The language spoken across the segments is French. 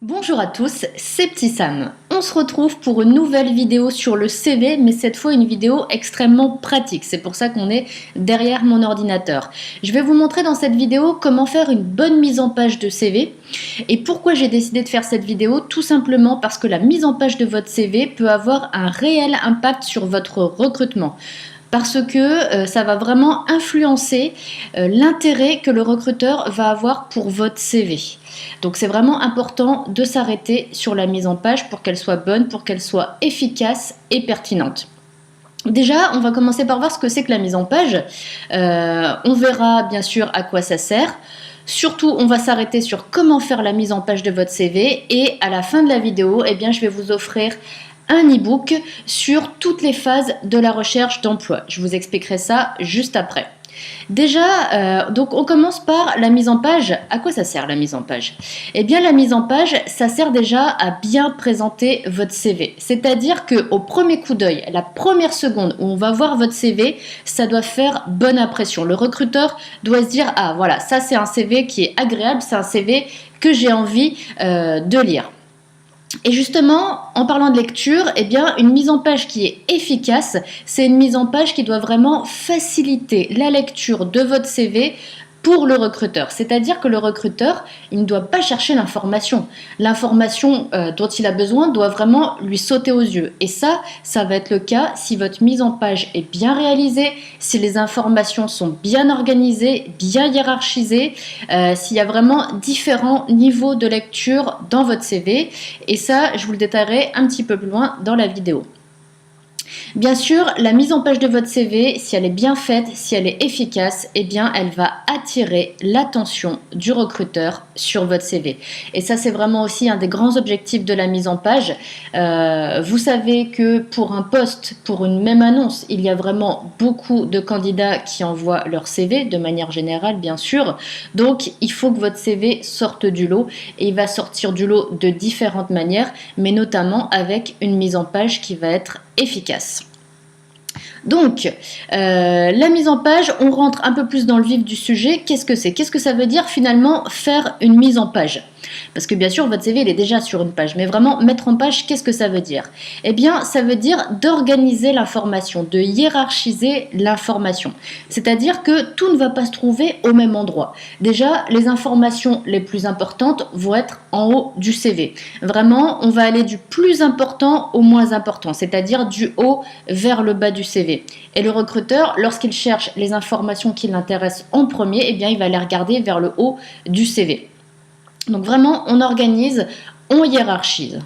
Bonjour à tous, c'est Petit Sam. On se retrouve pour une nouvelle vidéo sur le CV, mais cette fois une vidéo extrêmement pratique. C'est pour ça qu'on est derrière mon ordinateur. Je vais vous montrer dans cette vidéo comment faire une bonne mise en page de CV. Et pourquoi j'ai décidé de faire cette vidéo? Tout simplement parce que la mise en page de votre CV peut avoir un réel impact sur votre recrutement. Parce que ça va vraiment influencer l'intérêt que le recruteur va avoir pour votre CV. Donc c'est vraiment important de s'arrêter sur la mise en page pour qu'elle soit bonne, pour qu'elle soit efficace et pertinente. Déjà, on va commencer par voir ce que c'est que la mise en page. On verra bien sûr à quoi ça sert. Surtout, on va s'arrêter sur comment faire la mise en page de votre CV. Et à la fin de la vidéo, eh bien, je vais vous offrir un e-book sur toutes les phases de la recherche d'emploi. Je vous expliquerai ça juste après. Déjà, donc on commence par la mise en page. À quoi ça sert la mise en page? Eh bien, la mise en page, ça sert déjà à bien présenter votre CV. C'est-à-dire qu'au premier coup d'œil, la première seconde où on va voir votre CV, ça doit faire bonne impression. Le recruteur doit se dire « Ah, voilà, ça c'est un CV qui est agréable, c'est un CV que j'ai envie de lire ». Et justement, en parlant de lecture, eh bien, une mise en page qui est efficace, c'est une mise en page qui doit vraiment faciliter la lecture de votre CV pour le recruteur. C'est-à-dire que le recruteur, il ne doit pas chercher l'information. L'information dont il a besoin doit vraiment lui sauter aux yeux. Et ça va être le cas si votre mise en page est bien réalisée, si les informations sont bien organisées, bien hiérarchisées, s'il y a vraiment différents niveaux de lecture dans votre CV. Et ça, je vous le détaillerai un petit peu plus loin dans la vidéo. Bien sûr, la mise en page de votre CV, si elle est bien faite, si elle est efficace, eh bien, elle va attirer l'attention du recruteur sur votre CV. Et ça, c'est vraiment aussi un des grands objectifs de la mise en page. Vous savez que pour un poste, pour une même annonce, il y a vraiment beaucoup de candidats qui envoient leur CV, de manière générale, bien sûr. Donc, il faut que votre CV sorte du lot. Et il va sortir du lot de différentes manières, mais notamment avec une mise en page qui va être efficace. Donc, la mise en page, on rentre un peu plus dans le vif du sujet. Qu'est-ce que c'est? Qu'est-ce que ça veut dire finalement faire une mise en page? Parce que bien sûr, votre CV il est déjà sur une page, mais vraiment mettre en page, qu'est-ce que ça veut dire? Eh bien, ça veut dire d'organiser l'information, de hiérarchiser l'information. C'est-à-dire que tout ne va pas se trouver au même endroit. Déjà, les informations les plus importantes vont être en haut du CV. Vraiment, on va aller du plus important au moins important, c'est-à-dire du haut vers le bas du CV. Et le recruteur, lorsqu'il cherche les informations qui l'intéressent en premier, eh bien, il va les regarder vers le haut du CV. Donc vraiment, on organise, on hiérarchise.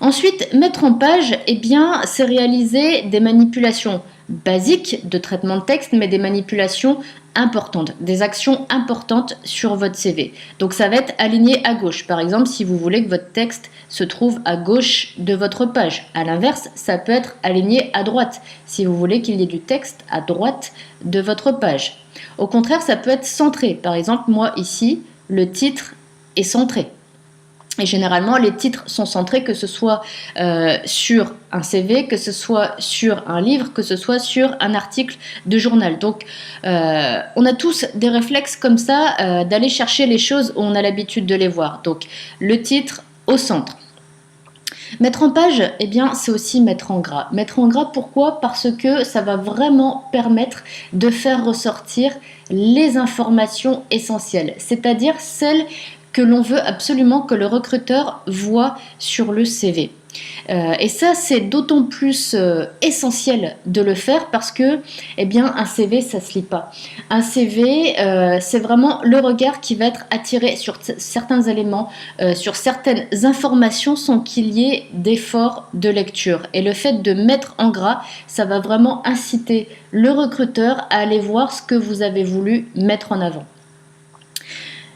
Ensuite, mettre en page, eh bien, c'est réaliser des manipulations basiques de traitement de texte, mais des manipulations importantes, des actions importantes sur votre CV. Donc ça va être aligné à gauche. Par exemple, si vous voulez que votre texte se trouve à gauche de votre page. À l'inverse, ça peut être aligné à droite, si vous voulez qu'il y ait du texte à droite de votre page. Au contraire, ça peut être centré. Par exemple, moi ici, le titre est centré. Et généralement, les titres sont centrés, que ce soit sur un CV, que ce soit sur un livre, que ce soit sur un article de journal. Donc, on a tous des réflexes comme ça d'aller chercher les choses où on a l'habitude de les voir. Donc, le titre au centre. Mettre en page, eh bien, c'est aussi mettre en gras. Mettre en gras, pourquoi? Parce que ça va vraiment permettre de faire ressortir les informations essentielles, c'est-à-dire celles que l'on veut absolument que le recruteur voit sur le CV. Et ça, c'est d'autant plus essentiel de le faire parce que, eh bien, un CV, ça se lit pas. Un CV, c'est vraiment le regard qui va être attiré sur certains éléments, sur certaines informations sans qu'il y ait d'effort de lecture. Et le fait de mettre en gras, ça va vraiment inciter le recruteur à aller voir ce que vous avez voulu mettre en avant.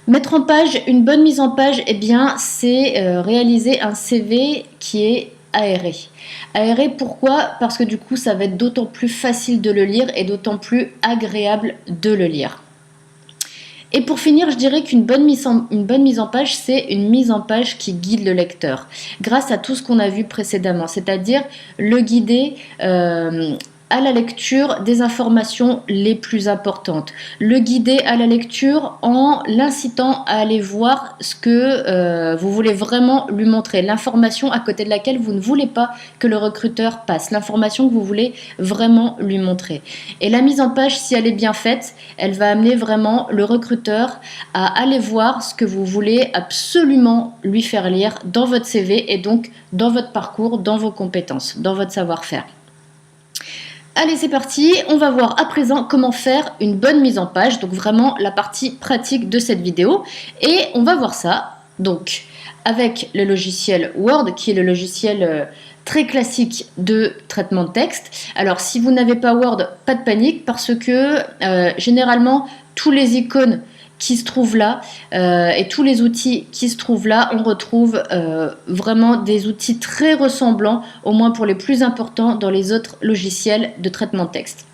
Mettre en page, une bonne mise en page, eh bien, c'est réaliser un CV qui est aéré. Aéré, pourquoi? Parce que du coup, ça va être d'autant plus facile de le lire et d'autant plus agréable de le lire. Et pour finir, je dirais qu'une bonne mise en page, c'est une mise en page qui guide le lecteur, grâce à tout ce qu'on a vu précédemment, c'est-à-dire le guider à la lecture des informations les plus importantes, le guider à la lecture en l'incitant à aller voir ce que vous voulez vraiment lui montrer, l'information à côté de laquelle vous ne voulez pas que le recruteur passe, l'information que vous voulez vraiment lui montrer. Et la mise en page, si elle est bien faite, elle va amener vraiment le recruteur à aller voir ce que vous voulez absolument lui faire lire dans votre CV et donc dans votre parcours, dans vos compétences, dans votre savoir-faire. Allez, c'est parti, on va voir à présent comment faire une bonne mise en page, donc vraiment la partie pratique de cette vidéo. Et on va voir ça, donc, avec le logiciel Word, qui est le logiciel très classique de traitement de texte. Alors, si vous n'avez pas Word, pas de panique, parce que généralement, tous les icônes qui se trouvent là et tous les outils qui se trouvent là, on retrouve vraiment des outils très ressemblants, au moins pour les plus importants, dans les autres logiciels de traitement de texte.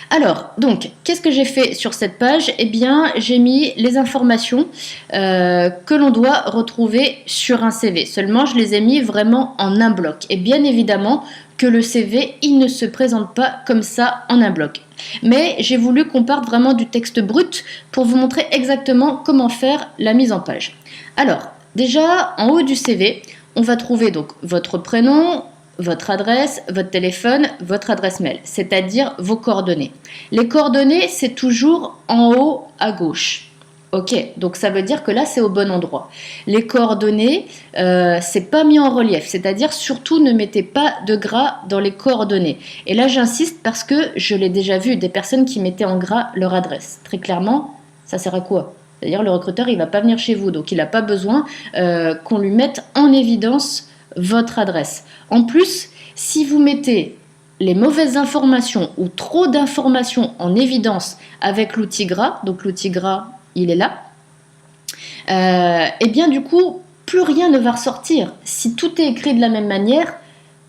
Alors, donc, qu'est-ce que j'ai fait sur cette page? Eh bien, j'ai mis les informations que l'on doit retrouver sur un CV. Seulement, je les ai mis vraiment en un bloc. Et bien évidemment que le CV, il ne se présente pas comme ça en un bloc. Mais j'ai voulu qu'on parte vraiment du texte brut pour vous montrer exactement comment faire la mise en page. Alors, déjà, en haut du CV, on va trouver donc votre prénom, votre adresse, votre téléphone, votre adresse mail, c'est-à-dire vos coordonnées. Les coordonnées, c'est toujours en haut à gauche. Ok, donc ça veut dire que là, c'est au bon endroit. Les coordonnées, c'est pas mis en relief, c'est-à-dire surtout ne mettez pas de gras dans les coordonnées. Et là, j'insiste parce que je l'ai déjà vu, des personnes qui mettaient en gras leur adresse. Très clairement, ça sert à quoi? C'est-à-dire le recruteur, il ne va pas venir chez vous, donc il n'a pas besoin qu'on lui mette en évidence votre adresse. En plus, si vous mettez les mauvaises informations ou trop d'informations en évidence avec l'outil gras, donc l'outil gras, il est là, et bien du coup, plus rien ne va ressortir. Si tout est écrit de la même manière,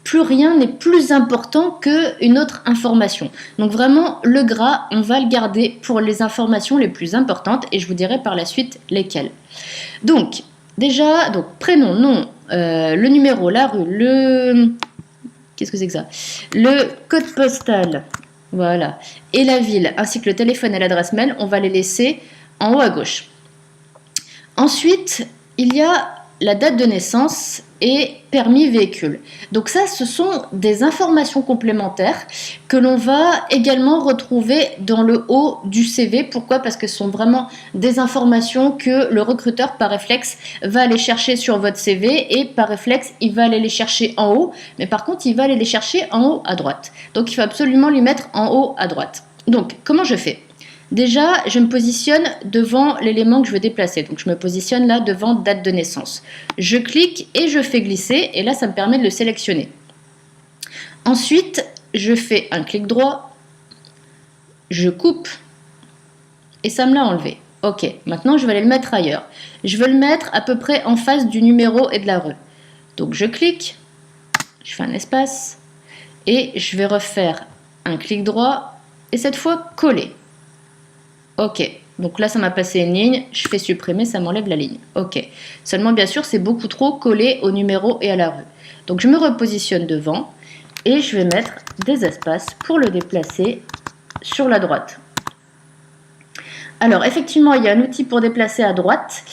plus rien n'est plus important qu'une autre information. Donc vraiment, le gras, on va le garder pour les informations les plus importantes et je vous dirai par la suite lesquelles. Donc, déjà, donc, prénom, nom, le numéro, la rue, le... Qu'est-ce que c'est que ça? Le code postal, voilà, et la ville, ainsi que le téléphone et l'adresse mail, on va les laisser en haut à gauche. Ensuite, il y a la date de naissance et permis véhicule. Donc ça, ce sont des informations complémentaires que l'on va également retrouver dans le haut du CV. Pourquoi? Parce que ce sont vraiment des informations que le recruteur, par réflexe, va aller chercher sur votre CV et par réflexe, il va aller les chercher en haut. Mais par contre, il va aller les chercher en haut à droite. Donc, il faut absolument les mettre en haut à droite. Donc, comment je fais? Déjà, je me positionne devant l'élément que je veux déplacer. Donc, je me positionne là devant date de naissance. Je clique et je fais glisser. Et là, ça me permet de le sélectionner. Ensuite, je fais un clic droit. Je coupe. Et ça me l'a enlevé. Ok, maintenant, je vais aller le mettre ailleurs. Je veux le mettre à peu près en face du numéro et de la rue. Donc, je clique. Je fais un espace. Et je vais refaire un clic droit. Et cette fois, coller. Ok, donc là ça m'a passé une ligne, je fais supprimer, ça m'enlève la ligne. Ok, seulement bien sûr c'est beaucoup trop collé au numéro et à la rue. Donc je me repositionne devant et je vais mettre des espaces pour le déplacer sur la droite. Alors effectivement il y a un outil pour déplacer à droite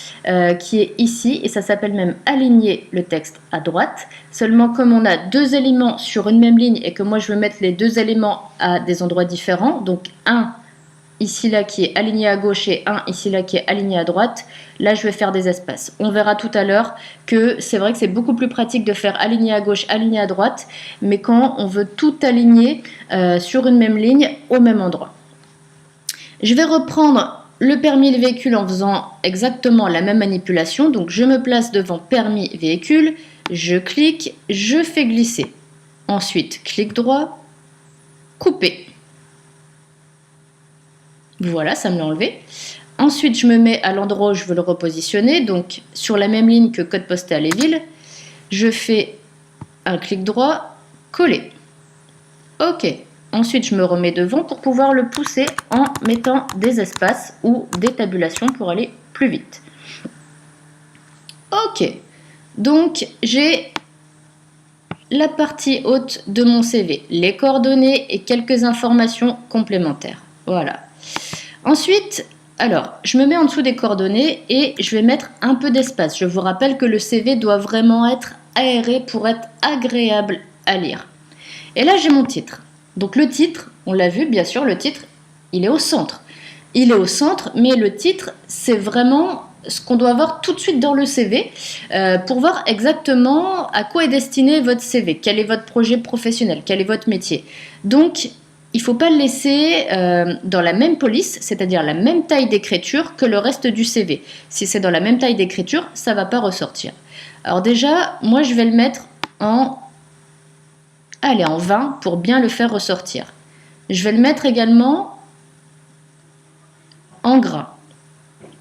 qui est ici et ça s'appelle même aligner le texte à droite. Seulement comme on a deux éléments sur une même ligne et que moi je veux mettre les deux éléments à des endroits différents, donc un ici là qui est aligné à gauche et un ici là qui est aligné à droite, là je vais faire des espaces. On verra tout à l'heure que c'est vrai que c'est beaucoup plus pratique de faire aligné à gauche, aligné à droite, mais quand on veut tout aligner sur une même ligne au même endroit. Je vais reprendre le permis de véhicule en faisant exactement la même manipulation. Donc je me place devant permis véhicule, je clique, je fais glisser. Ensuite, clic droit, couper. Voilà, ça me l'a enlevé. Ensuite, je me mets à l'endroit où je veux le repositionner, donc sur la même ligne que code postal et ville. Je fais un clic droit, coller. Ok. Ensuite, je me remets devant pour pouvoir le pousser en mettant des espaces ou des tabulations pour aller plus vite. Ok. Donc, j'ai la partie haute de mon CV, les coordonnées et quelques informations complémentaires. Voilà. Ensuite, alors, je me mets en dessous des coordonnées et je vais mettre un peu d'espace. Je vous rappelle que le CV doit vraiment être aéré pour être agréable à lire. Et là, j'ai mon titre. Donc le titre, on l'a vu, bien sûr, le titre, il est au centre. Il est au centre, mais le titre, c'est vraiment ce qu'on doit voir tout de suite dans le CV pour voir exactement à quoi est destiné votre CV, quel est votre projet professionnel, quel est votre métier. Donc, il ne faut pas le laisser dans la même police, c'est-à-dire la même taille d'écriture que le reste du CV. Si c'est dans la même taille d'écriture, ça ne va pas ressortir. Alors déjà, moi, je vais le mettre en 20 pour bien le faire ressortir. Je vais le mettre également en gras.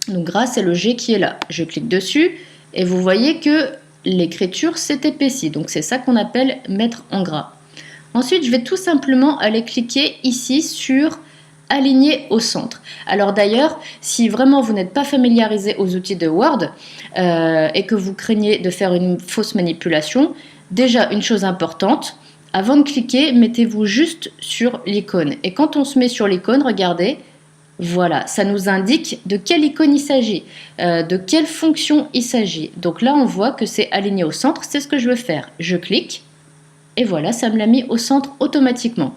Donc gras, c'est le G qui est là. Je clique dessus et vous voyez que l'écriture s'est épaissie. Donc c'est ça qu'on appelle mettre en gras. Ensuite, je vais tout simplement aller cliquer ici sur aligner au centre. Alors d'ailleurs, si vraiment vous n'êtes pas familiarisé aux outils de Word et que vous craignez de faire une fausse manipulation, déjà une chose importante, avant de cliquer, mettez-vous juste sur l'icône. Et quand on se met sur l'icône, regardez, voilà, ça nous indique de quelle icône il s'agit, de quelle fonction il s'agit. Donc là, on voit que c'est aligné au centre, c'est ce que je veux faire. Je clique et voilà, ça me l'a mis au centre automatiquement.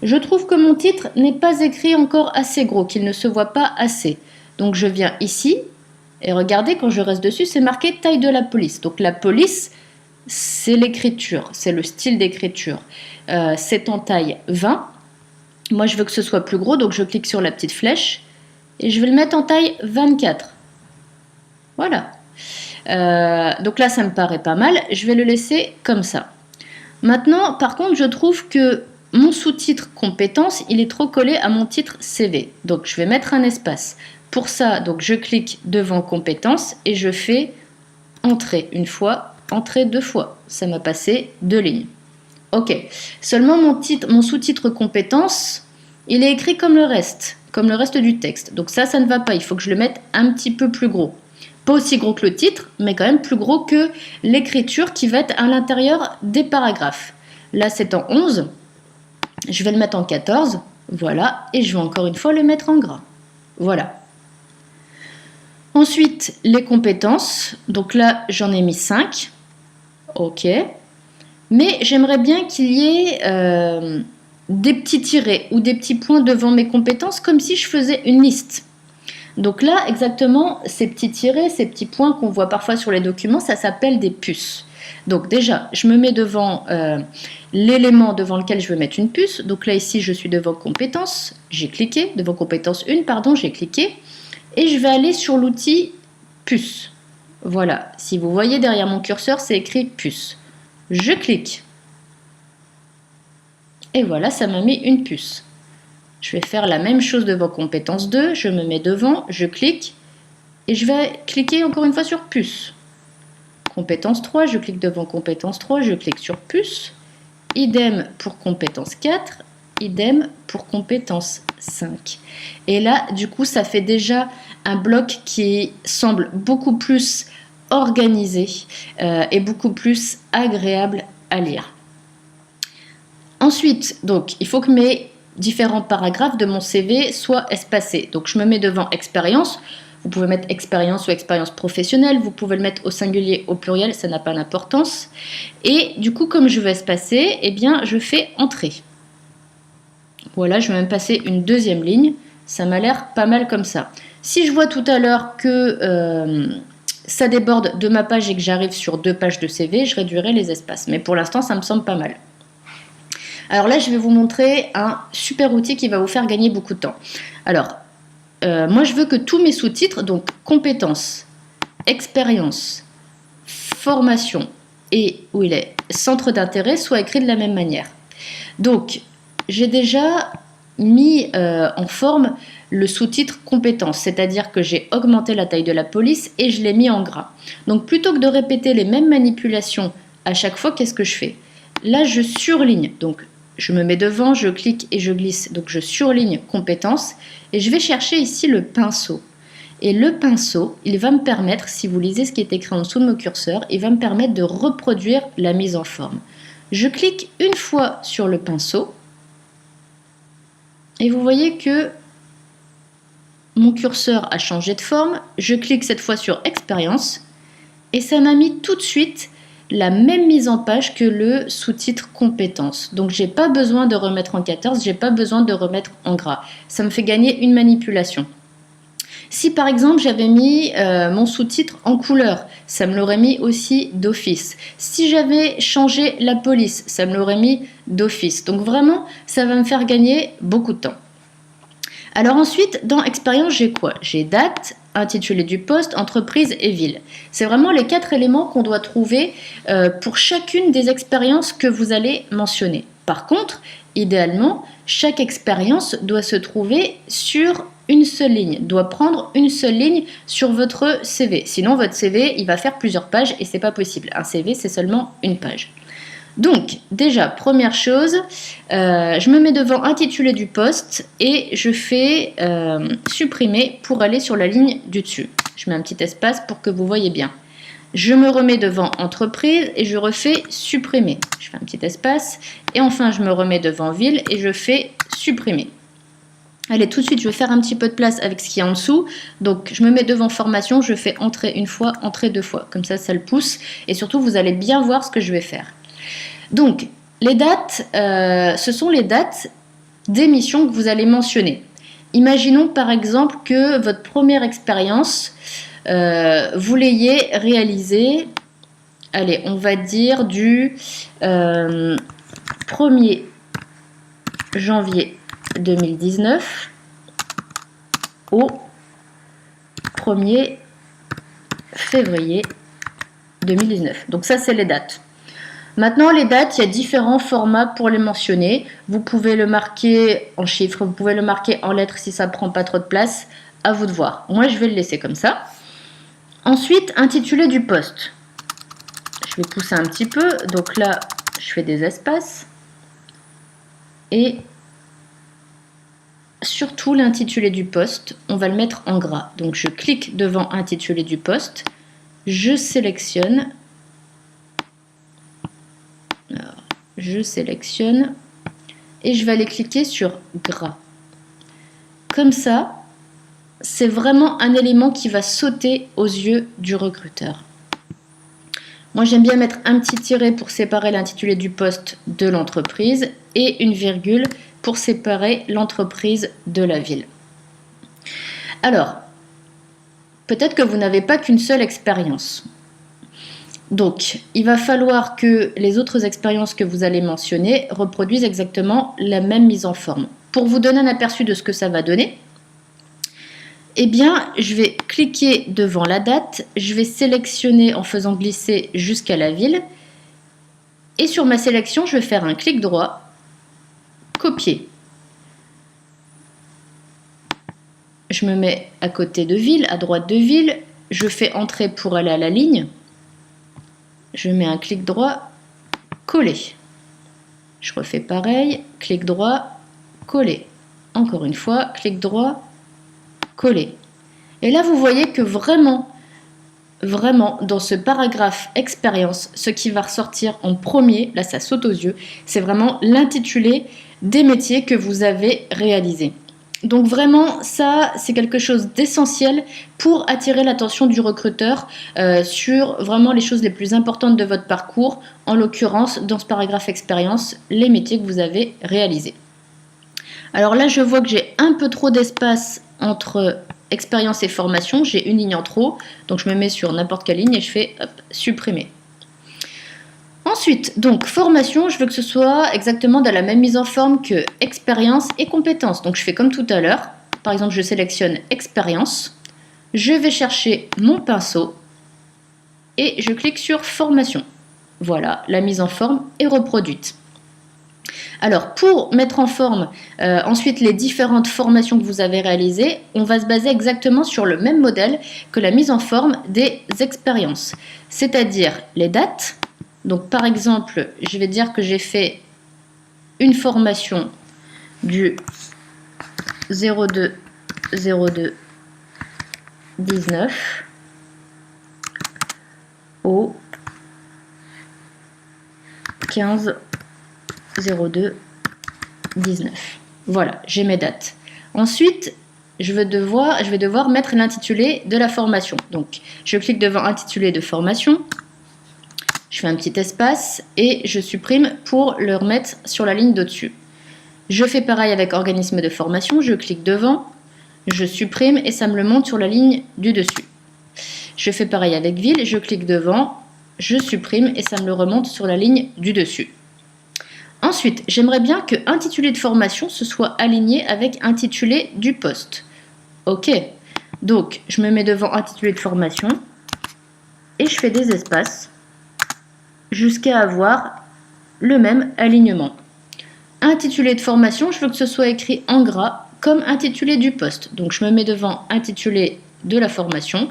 Je trouve que mon titre n'est pas écrit encore assez gros, qu'il ne se voit pas assez. Donc je viens ici et regardez, quand je reste dessus, c'est marqué taille de la police. Donc la police, c'est l'écriture, c'est le style d'écriture. C'est en taille 20. Moi, je veux que ce soit plus gros, donc je clique sur la petite flèche et je vais le mettre en taille 24. Voilà. Donc là, ça me paraît pas mal. Je vais le laisser comme ça. Maintenant, par contre, je trouve que mon sous-titre compétences, il est trop collé à mon titre CV. Donc, je vais mettre un espace. Pour ça, donc, je clique devant compétences et je fais entrée une fois, entrée deux fois. Ça m'a passé 2 lignes. Ok. Seulement, mon sous-titre compétences, il est écrit comme le reste du texte. Donc ça ne va pas. Il faut que je le mette un petit peu plus gros. Pas aussi gros que le titre, mais quand même plus gros que l'écriture qui va être à l'intérieur des paragraphes. Là, c'est en 11. Je vais le mettre en 14. Voilà. Et je vais encore une fois le mettre en gras. Voilà. Ensuite, les compétences. Donc là, j'en ai mis 5. Ok. Mais j'aimerais bien qu'il y ait des petits tirets ou des petits points devant mes compétences, comme si je faisais une liste. Donc là, exactement, ces petits tirets, ces petits points qu'on voit parfois sur les documents, ça s'appelle des puces. Donc déjà, je me mets devant l'élément devant lequel je veux mettre une puce. Donc là, ici, je suis devant compétences, j'ai cliqué, devant compétence 1, pardon, j'ai cliqué. Et je vais aller sur l'outil puce. Voilà, si vous voyez derrière mon curseur, c'est écrit puce. Je clique. Et voilà, ça m'a mis une puce. Je vais faire la même chose devant compétence 2. Je me mets devant, je clique. Et je vais cliquer encore une fois sur puce. Compétence 3, je clique devant compétence 3, je clique sur puce. Idem pour compétence 4. Idem pour compétence 5. Et là, du coup, ça fait déjà un bloc qui semble beaucoup plus organisé et beaucoup plus agréable à lire. Ensuite, donc, il faut que mes différents paragraphes de mon CV soient espacés. Donc, je me mets devant expérience. Vous pouvez mettre expérience ou expérience professionnelle. Vous pouvez le mettre au singulier, au pluriel, ça n'a pas d'importance. Et du coup, comme je veux espacer, eh bien, je fais entrée. Voilà, je vais même passer une deuxième ligne. Ça m'a l'air pas mal comme ça. Si je vois tout à l'heure que ça déborde de ma page et que j'arrive sur 2 pages de CV, je réduirai les espaces. Mais pour l'instant, ça me semble pas mal. Alors là, je vais vous montrer un super outil qui va vous faire gagner beaucoup de temps. Alors, moi, je veux que tous mes sous-titres, donc compétences, expérience, formation et où il est centre d'intérêt, soient écrits de la même manière. Donc, j'ai déjà mis en forme le sous-titre compétences, c'est-à-dire que j'ai augmenté la taille de la police et je l'ai mis en gras. Donc, plutôt que de répéter les mêmes manipulations à chaque fois, qu'est-ce que je fais? Là, je surligne. Donc, je me mets devant, je clique et je glisse. Donc, je surligne compétences et je vais chercher ici le pinceau. Et le pinceau, il va me permettre, si vous lisez ce qui est écrit en dessous de mon curseur, il va me permettre de reproduire la mise en forme. Je clique une fois sur le pinceau et vous voyez que mon curseur a changé de forme. Je clique cette fois sur expérience et ça m'a mis tout de suite la même mise en page que le sous-titre compétences. Donc j'ai pas besoin de remettre en 14, j'ai pas besoin de remettre en gras. Ça me fait gagner une manipulation. Si par exemple j'avais mis mon sous-titre en couleur, ça me l'aurait mis aussi d'office. Si j'avais changé la police, ça me l'aurait mis d'office. Donc vraiment, ça va me faire gagner beaucoup de temps. Alors ensuite, dans expérience, j'ai quoi? J'ai date, intitulé du poste, entreprise et ville. C'est vraiment les 4 éléments qu'on doit trouver pour chacune des expériences que vous allez mentionner. Par contre, idéalement, chaque expérience doit se trouver sur une seule ligne, doit prendre une seule ligne sur votre CV. Sinon, votre CV, il va faire plusieurs pages et c'est pas possible. Un CV, c'est seulement une page. Donc, déjà, première chose, je me mets devant intitulé du poste et je fais supprimer pour aller sur la ligne du dessus. Je mets un petit espace pour que vous voyez bien. Je me remets devant entreprise et je refais supprimer. Je fais un petit espace et enfin je me remets devant ville et je fais supprimer. Allez, tout de suite, je vais faire un petit peu de place avec ce qu'il y a en dessous. Donc, je me mets devant formation, je fais entrer une fois, entrer deux fois. Comme ça le pousse et surtout, vous allez bien voir ce que je vais faire. Donc, les dates, ce sont les dates d'émission que vous allez mentionner. Imaginons par exemple que votre première expérience, vous l'ayez réalisée, allez, on va dire du 1er janvier 2019 au 1er février 2019. Donc ça, c'est les dates. Maintenant, les dates, il y a différents formats pour les mentionner. Vous pouvez le marquer en chiffres, vous pouvez le marquer en lettres si ça ne prend pas trop de place. À vous de voir. Moi, je vais le laisser comme ça. Ensuite, intitulé du poste. Je vais pousser un petit peu. Donc là, je fais des espaces. Et surtout, l'intitulé du poste, on va le mettre en gras. Donc, je clique devant intitulé du poste. Je sélectionne. Alors, je sélectionne et je vais aller cliquer sur gras. Comme ça, c'est vraiment un élément qui va sauter aux yeux du recruteur. Moi, j'aime bien mettre un petit tiret pour séparer l'intitulé du poste de l'entreprise et une virgule pour séparer l'entreprise de la ville. Alors, peut-être que vous n'avez pas qu'une seule expérience. Donc, il va falloir que les autres expériences que vous allez mentionner reproduisent exactement la même mise en forme. Pour vous donner un aperçu de ce que ça va donner, eh bien, je vais cliquer devant la date, je vais sélectionner en faisant glisser jusqu'à la ville, et sur ma sélection, je vais faire un clic droit, copier. Je me mets à côté de ville, à droite de ville, je fais entrer pour aller à la ligne. Je mets un clic droit, coller. Je refais pareil, clic droit, coller. Encore une fois, clic droit, coller. Et là, vous voyez que vraiment, dans ce paragraphe expérience, ce qui va ressortir en premier, là ça saute aux yeux, c'est vraiment l'intitulé des métiers que vous avez réalisés. Donc vraiment, ça, c'est quelque chose d'essentiel pour attirer l'attention du recruteur sur vraiment les choses les plus importantes de votre parcours, en l'occurrence, dans ce paragraphe expérience, les métiers que vous avez réalisés. Alors là, je vois que j'ai un peu trop d'espace entre expérience et formation, j'ai une ligne en trop, donc je me mets sur n'importe quelle ligne et je fais hop, supprimer. Ensuite, donc formation, je veux que ce soit exactement dans la même mise en forme que expérience et compétences. Donc je fais comme tout à l'heure. Par exemple, je sélectionne expérience. Je vais chercher mon pinceau et je clique sur formation. Voilà, la mise en forme est reproduite. Alors, pour mettre en forme ensuite les différentes formations que vous avez réalisées, on va se baser exactement sur le même modèle que la mise en forme des expériences. C'est-à-dire les dates. Donc, par exemple, je vais dire que j'ai fait une formation du 02/02/19 au 15 02 19. Voilà, j'ai mes dates. Ensuite, je vais devoir mettre l'intitulé de la formation. Donc, je clique devant intitulé de formation, je fais un petit espace et je supprime pour le remettre sur la ligne d'au-dessus. Je fais pareil avec organisme de formation, je clique devant, je supprime et ça me le monte sur la ligne du dessus. Je fais pareil avec ville, je clique devant, je supprime et ça me le remonte sur la ligne du dessus. Ensuite, j'aimerais bien que intitulé de formation se soit aligné avec intitulé du poste. Ok, donc je me mets devant intitulé de formation et je fais des espaces jusqu'à avoir le même alignement. Intitulé de formation, je veux que ce soit écrit en gras comme intitulé du poste. Donc je me mets devant intitulé de la formation,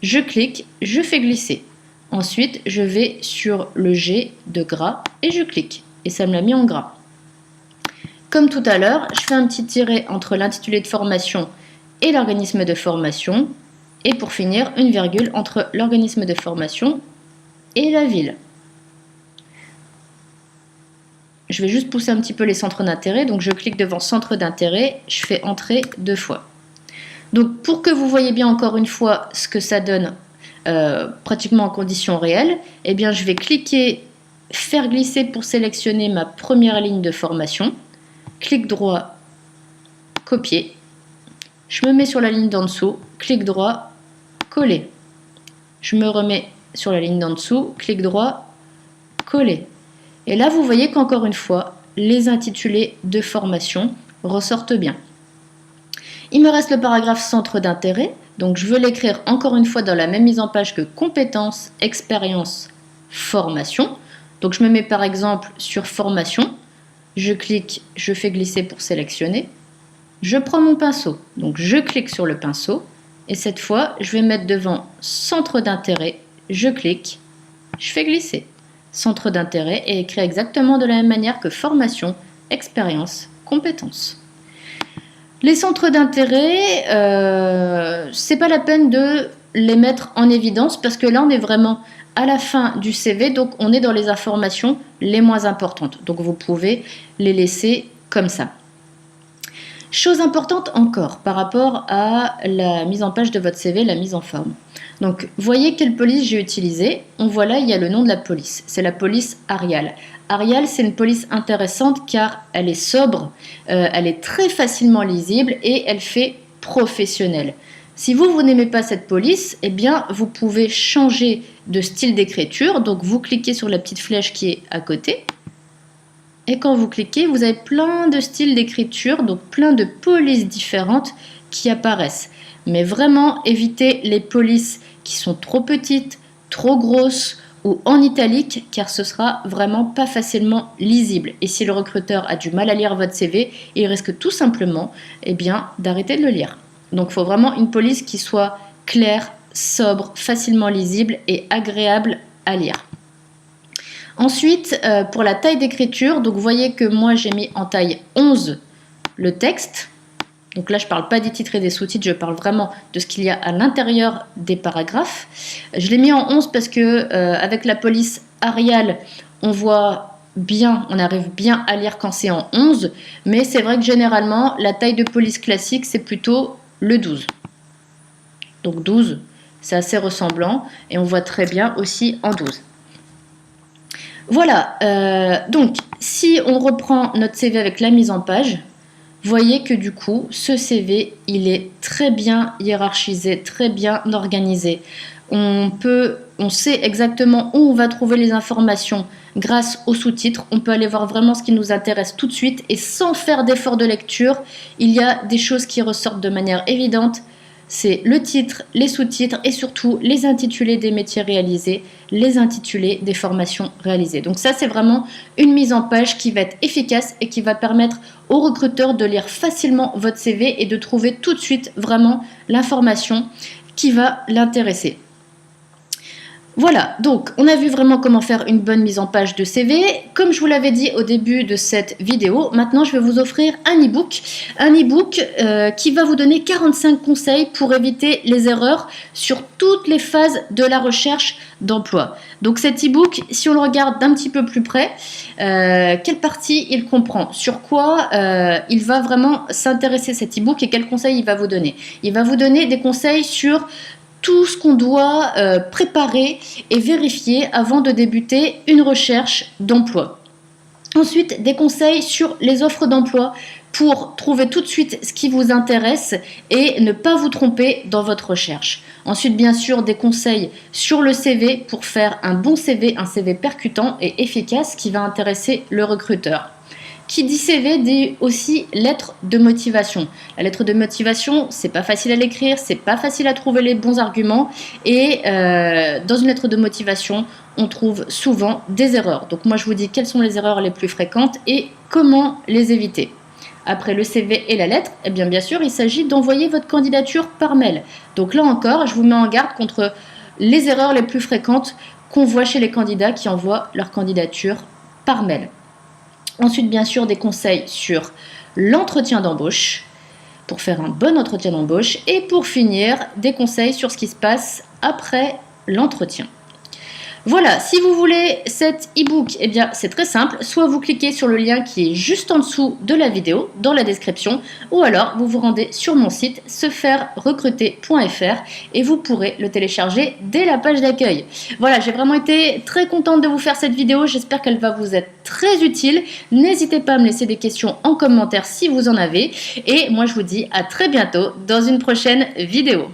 je clique, je fais glisser. Ensuite, je vais sur le G de gras et je clique. Et ça me l'a mis en gras. Comme tout à l'heure, je fais un petit tiret entre l'intitulé de formation et l'organisme de formation. Et pour finir, une virgule entre l'organisme de formation et la ville. Je vais juste pousser un petit peu les centres d'intérêt. Donc je clique devant centre d'intérêt, je fais entrer 2 fois. Donc pour que vous voyez bien encore une fois ce que ça donne pratiquement en conditions réelles, eh bien je vais cliquer faire glisser pour sélectionner ma première ligne de formation. Clic droit, copier. Je me mets sur la ligne d'en dessous, clic droit, coller. Je me remets sur la ligne d'en dessous, clic droit, coller. Et là, vous voyez qu'encore une fois, les intitulés de formation ressortent bien. Il me reste le paragraphe centre d'intérêt. Donc, je veux l'écrire encore une fois dans la même mise en page que compétences, expérience, formation. Donc je me mets par exemple sur formation, je clique, je fais glisser pour sélectionner, je prends mon pinceau, donc je clique sur le pinceau et cette fois je vais mettre devant centre d'intérêt, je clique, je fais glisser. Centre d'intérêt est écrit exactement de la même manière que formation, expérience, compétences. Les centres d'intérêt, c'est pas la peine de les mettre en évidence parce que là on est vraiment à la fin du CV, donc on est dans les informations les moins importantes. Donc vous pouvez les laisser comme ça. Chose importante encore par rapport à la mise en page de votre CV, la mise en forme. Donc voyez quelle police j'ai utilisée. On voit là, il y a le nom de la police. C'est la police Arial. Arial, c'est une police intéressante car elle est sobre, elle est très facilement lisible et elle fait professionnel. Si vous n'aimez pas cette police, eh bien, vous pouvez changer de style d'écriture. Donc, vous cliquez sur la petite flèche qui est à côté. Et quand vous cliquez, vous avez plein de styles d'écriture, donc plein de polices différentes qui apparaissent. Mais vraiment, évitez les polices qui sont trop petites, trop grosses ou en italique, car ce sera vraiment pas facilement lisible. Et si le recruteur a du mal à lire votre CV, il risque tout simplement d'arrêter de le lire. Donc il faut vraiment une police qui soit claire, sobre, facilement lisible et agréable à lire. Ensuite, pour la taille d'écriture, donc vous voyez que moi j'ai mis en taille 11 le texte. Donc là je ne parle pas des titres et des sous-titres, je parle vraiment de ce qu'il y a à l'intérieur des paragraphes. Je l'ai mis en 11 parce que avec la police Arial, on voit bien, on arrive bien à lire quand c'est en 11, mais c'est vrai que généralement la taille de police classique c'est plutôt le 12. Donc 12, c'est assez ressemblant et on voit très bien aussi en 12. Voilà, donc si on reprend notre CV avec la mise en page, voyez que du coup, ce CV, il est très bien hiérarchisé, très bien organisé. On sait exactement où on va trouver les informations grâce aux sous-titres. On peut aller voir vraiment ce qui nous intéresse tout de suite et sans faire d'effort de lecture, il y a des choses qui ressortent de manière évidente. C'est le titre, les sous-titres et surtout les intitulés des métiers réalisés, les intitulés des formations réalisées. Donc ça, c'est vraiment une mise en page qui va être efficace et qui va permettre aux recruteurs de lire facilement votre CV et de trouver tout de suite vraiment l'information qui va l'intéresser. Voilà, donc on a vu vraiment comment faire une bonne mise en page de CV. Comme je vous l'avais dit au début de cette vidéo, maintenant je vais vous offrir un e-book. Un e-book qui va vous donner 45 conseils pour éviter les erreurs sur toutes les phases de la recherche d'emploi. Donc cet e-book, si on le regarde d'un petit peu plus près, quelle partie il comprend? Sur quoi il va vraiment s'intéresser cet e-book et quels conseils il va vous donner? Il va vous donner des conseils sur tout ce qu'on doit préparer et vérifier avant de débuter une recherche d'emploi. Ensuite, des conseils sur les offres d'emploi pour trouver tout de suite ce qui vous intéresse et ne pas vous tromper dans votre recherche. Ensuite, bien sûr, des conseils sur le CV pour faire un bon CV, un CV percutant et efficace qui va intéresser le recruteur. Qui dit CV dit aussi lettre de motivation. La lettre de motivation, c'est pas facile à l'écrire, c'est pas facile à trouver les bons arguments et dans une lettre de motivation, on trouve souvent des erreurs. Donc moi je vous dis quelles sont les erreurs les plus fréquentes et comment les éviter. Après le CV et la lettre, eh bien sûr, il s'agit d'envoyer votre candidature par mail. Donc là encore, je vous mets en garde contre les erreurs les plus fréquentes qu'on voit chez les candidats qui envoient leur candidature par mail. Ensuite, bien sûr, des conseils sur l'entretien d'embauche, pour faire un bon entretien d'embauche. Et pour finir, des conseils sur ce qui se passe après l'entretien. Voilà, si vous voulez cet e-book, eh bien c'est très simple. Soit vous cliquez sur le lien qui est juste en dessous de la vidéo, dans la description, ou alors vous vous rendez sur mon site sefairerecruter.fr et vous pourrez le télécharger dès la page d'accueil. Voilà, j'ai vraiment été très contente de vous faire cette vidéo. J'espère qu'elle va vous être très utile. N'hésitez pas à me laisser des questions en commentaire si vous en avez. Et moi, je vous dis à très bientôt dans une prochaine vidéo.